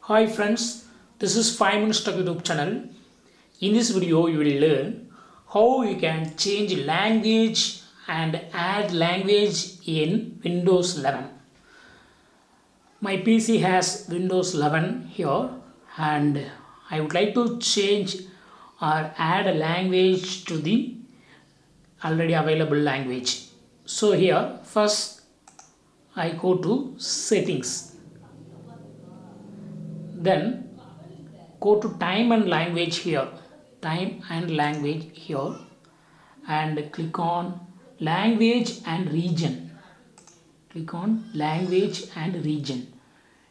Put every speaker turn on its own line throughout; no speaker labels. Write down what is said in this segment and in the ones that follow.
Hi friends, this is 5 Minutes Tech YouTube channel. In this video, you will learn how you can change language and add language in Windows 11. My PC has Windows 11 here and I would like to change or add a language to the already available language. So here, first I go to settings, then go to time and language here, and click on language and region.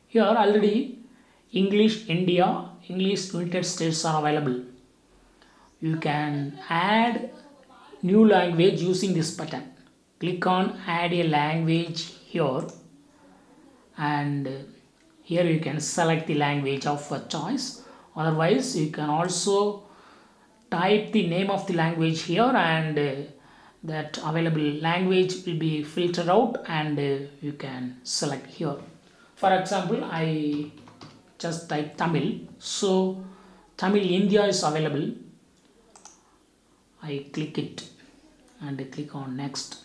Here already English India, English United States are available. You can add new language using this button. Click on add a language here, and here you can select the language of a choice. Otherwise you can also type the name of the language here, and that available language will be filtered out, and you can select here. For example, I just type Tamil, so Tamil India is available. I click it and click on next.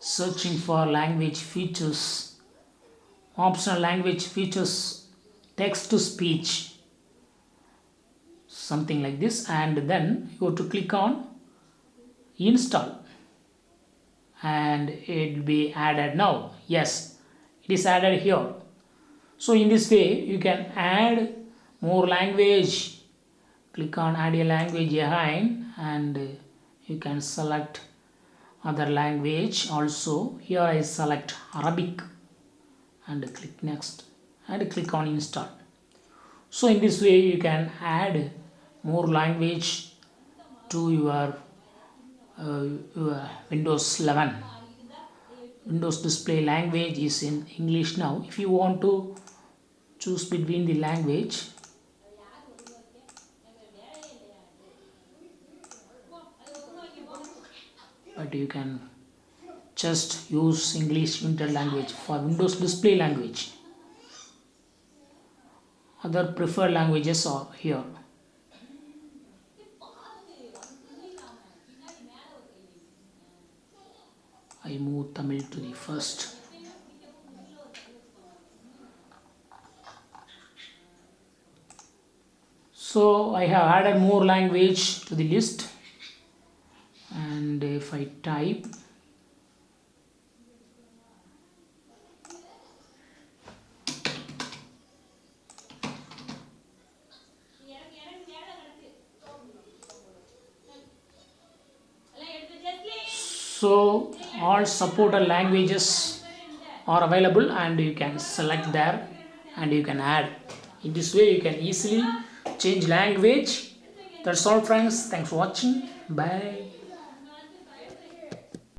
Searching for language features, optional language features, text to speech, something like this, and then you go to click on install, and it will be added now. Yes, it is added here. So in this way you can add more language. Click on add a language behind, and you can select other language also. Here I select Arabic and click next and click on install. So in this way you can add more language to your Windows 11. Windows display language is in English now. If you want to choose between the language, but you can just use English United Language for Windows display language. Other preferred languages are here. I move Tamil to the first. So I have added more language to the list, and if I type, so all supported languages are available, and you can select there and you can add. In this way you can easily change language. That's all friends, thanks for watching, bye.